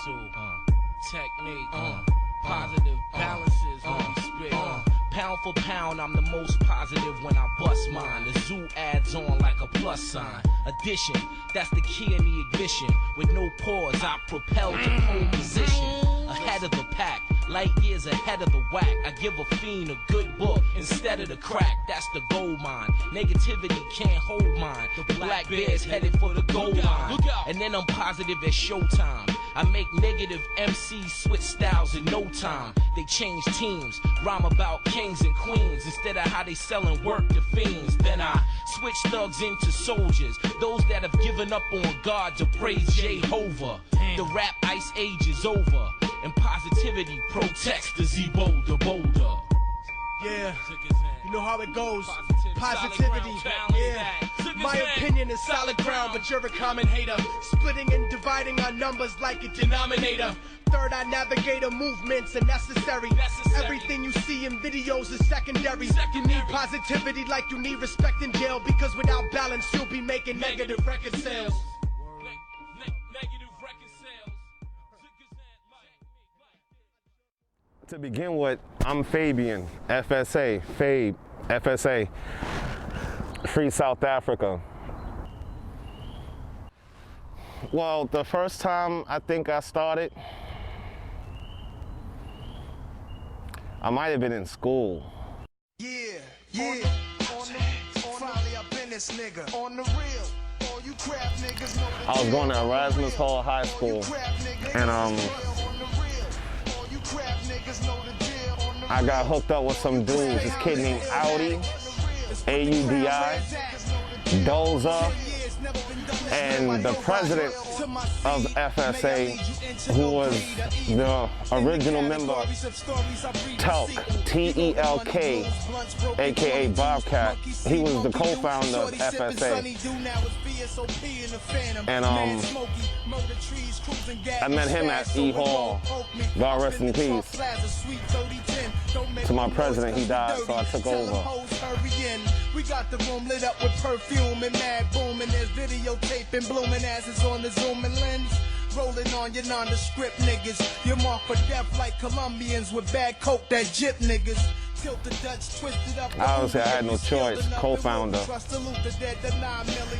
hustle, technique, positive balances when we spit. Pound for pound, I'm the most positive when I bust mine. The zoo adds on like a plus sign. Addition, that's the key in the ignition. With no pause, I propel to pole position. Ahead of the pack, light years ahead of the whack. I give a fiend a good book instead of the crack. That's the gold mine. Negativity can't hold mine. The black bear's headed for the gold line. And then I'm positive at showtime. I make negative MCs switch styles in no time. They change teams, rhyme about kings and queens instead of how they sellin' work to fiends. Then I switch thugs into soldiers, those that have given up on God to praise Jehovah. The rap ice age is over, and positivity protects the Z-Boulder boulder. Yeah, you know how it goes. Positivity, yeah. My opinion is solid ground, but you're a common hater. Splitting and dividing our numbers like a denominator. Third eye navigator movements are necessary. Everything you see in videos is secondary. You need positivity like you need respect in jail, because without balance you'll be making negative record sales. To begin with, I'm Fabian, FSA, FABE, FSA, Free South Africa. Well, the first time I think I started, I might have been in school. Yeah. Finally I've been this nigga. On the real. All you crap niggas know the I was going to Erasmus Hall High School, and I got hooked up with some dudes, this kid named Audi, A-U-D-I, Doza, and the president of FSA, who was the original member, Telk, T-E-L-K, aka Bobcat. He was the co-founder of FSA. And I met him at E Hall. God rest in peace. To my president, he died, so I took over. We got the room lit up with perfume and mad booming. There's videotaping, blooming asses on the zooming lens. Rolling on your nondescript niggas. You're marked for death like Colombians with bad coke that jip niggas. Tilt the Dutch, twisted up. Obviously, I had no choice. Co-founder.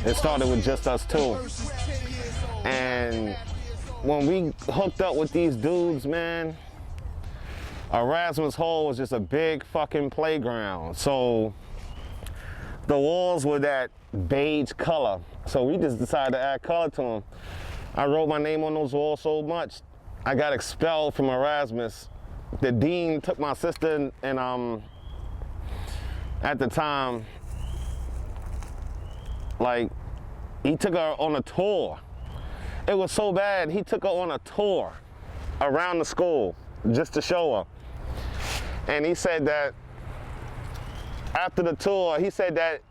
It started with just us two. And when we hooked up with these dudes, man, Erasmus Hall was just a big fucking playground. So the walls were that beige color. So we just decided to add color to them. I wrote my name on those walls so much, I got expelled from Erasmus. The dean took my sister and at the time, like, he took her on a tour. It was so bad, he took her on a tour around the school just to show her. And he said that after the tour, he said that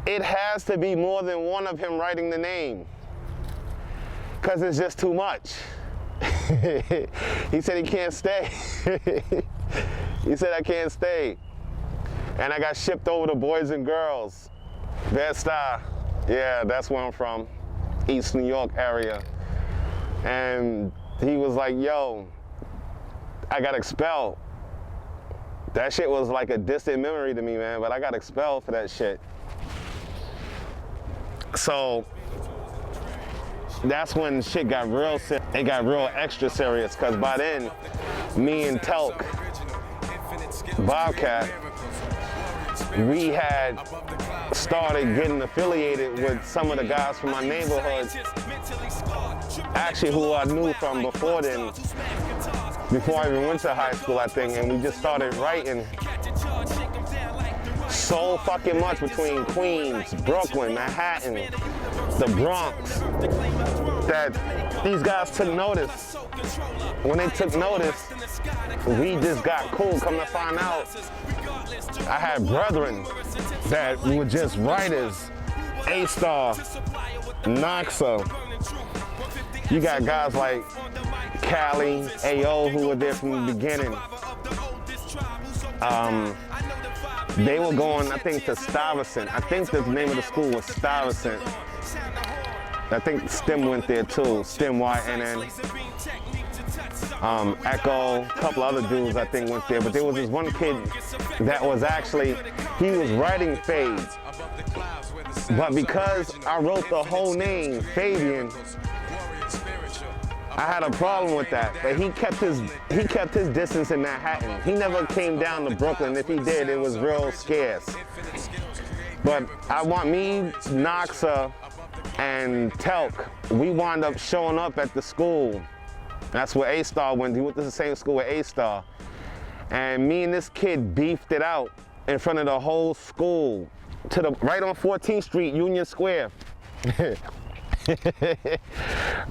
it has to be more than one of him writing the name, because it's just too much. He said he can't stay. He said I can't stay. And I got shipped over to Boys and Girls, Bed-Stuy. Yeah, that's where I'm from, East New York area. And he was like, yo, I got expelled. That shit was like a distant memory to me, man, but I got expelled for that shit. So that's when shit got real serious. It got real extra serious, because by then, me and Telk, Bobcat, we had started getting affiliated with some of the guys from my neighborhood, actually who I knew from before then, before I even went to high school, I think, and we just started writing so fucking much between Queens, Brooklyn, Manhattan, the Bronx, that these guys took notice. When they took notice, we just got cool. Come to find out, I had brethren that were just writers, A-Star, Noxa. You got guys like Cali, A.O. who were there from the beginning. They were going, I think, to Stuyvesant. I think the name of the school was Stuyvesant. I think STEM went there too. STEM, YNN. Echo, a couple other dudes I think went there. But there was this one kid that was actually, he was writing FABE. But because I wrote the whole name, Fabian, I had a problem with that. But he kept his distance in Manhattan. He never came down to Brooklyn. If he did, it was real scarce. But I want me, Noxa, and Telk, we wound up showing up at the school. That's where A-Star went. He went to the same school with A-Star. And me and this kid beefed it out in front of the whole school, to the right on 14th Street, Union Square.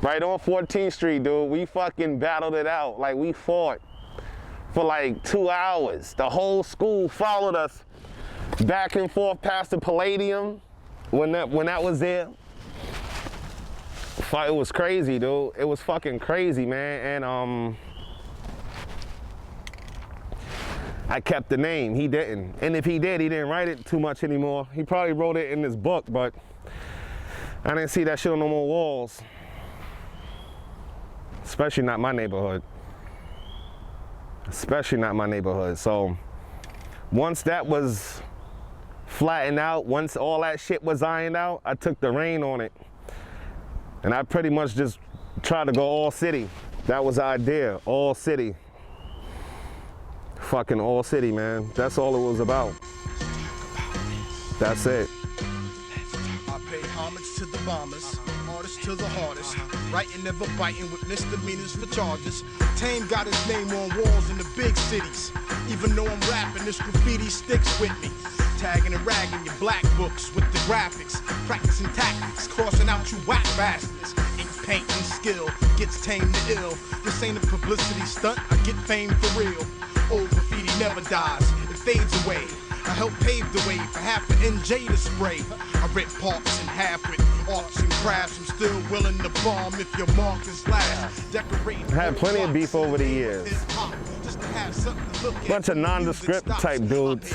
Right on 14th Street, dude. We fucking battled it out. Like, we fought for like 2 hours. The whole school followed us back and forth past the Palladium when that was there. It was crazy, dude. It was fucking crazy, man. And I kept the name. He didn't. And if he did, he didn't write it too much anymore. He probably wrote it in his book, but I didn't see that shit on no more walls. Especially not my neighborhood. Especially not my neighborhood. So once that was flattened out, once all that shit was ironed out, I took the reign on it. And I pretty much just tried to go all city. That was the idea, all city. Fucking all city, man. That's all it was about. That's it. I pay homage to the bombers, artists to the hardest, writing never biting with misdemeanors for charges. Tame got his name on walls in the big cities. Even though I'm rapping, this graffiti sticks with me. Tagging and ragging your black books with the graphics, practicing tactics, crossing out you whack bastards. Ink, paint, and skill gets tamed to ill. This ain't a publicity stunt, I get fame for real. Old graffiti never dies, it fades away. I help pave the way for half an NJ to spray. I rip parks in half with arts and crafts. I'm still willing to bomb if your mark is last. Decorating. I had plenty of beef over the years. Bunch of nondescript type dudes.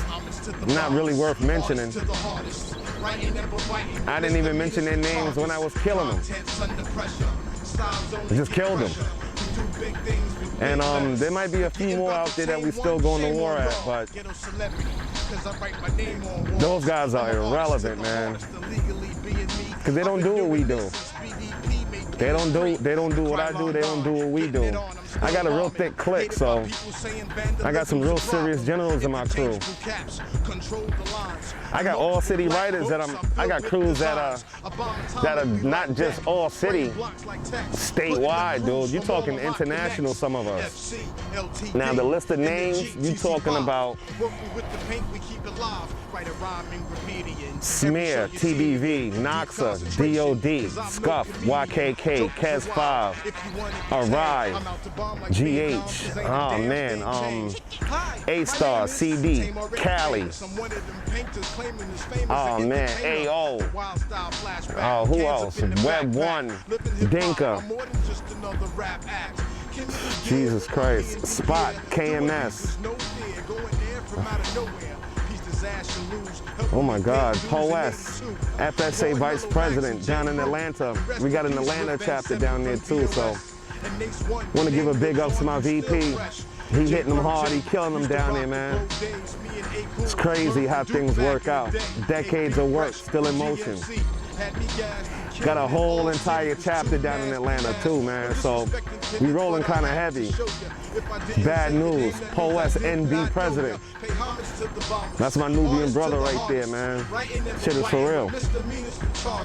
Not really worth mentioning. I didn't even mention their names when I was killing them. I just killed them. And there might be a few more out there that we still going to war at, but those guys are irrelevant, man. Because they don't do what we do. They don't do what I do, they don't do what we do. I got a real thick clique, so I got some real serious generals in my crew. I got all city writers I got crews that are not just all city, statewide, dude. You talking international, some of us. Now the list of names, you talking about Smear, TBV, Noxa, DOD, Scuff, YKK, Kes 5, Arrive, GH, oh man, A-Star, CD, Cali, oh man, AO, oh who else, Web 1, Dinka, Jesus Christ, Spot, KMS, oh my God, Poes, FSA Vice President down in Atlanta. We got an Atlanta chapter down there too, so want to give a big up to my VP. He hitting them hard, he killing them down there, man. It's crazy how things work out. Decades of work still in motion. Got a whole entire chapter down in Atlanta too, man, so we rolling kind of heavy. Bad news, Poes NB President. That's my Nubian brother right there, man. Shit is for real.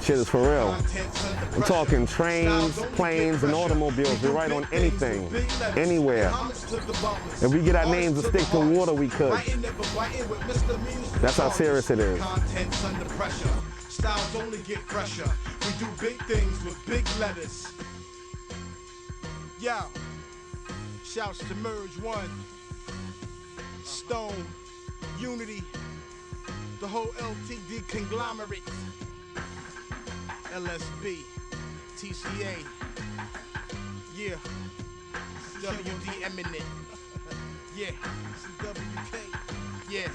Shit is for real. I'm talking trains, planes, and automobiles. We write on anything, anywhere. If we get our names to stick to water, we could. That's how serious it is. Styles only get fresher. We do big things with big letters. Yo. Shouts to Merge One, Stone, Unity, the whole LTD conglomerate, LSB, TCA, yeah, WD Eminent, yeah, WK, yeah.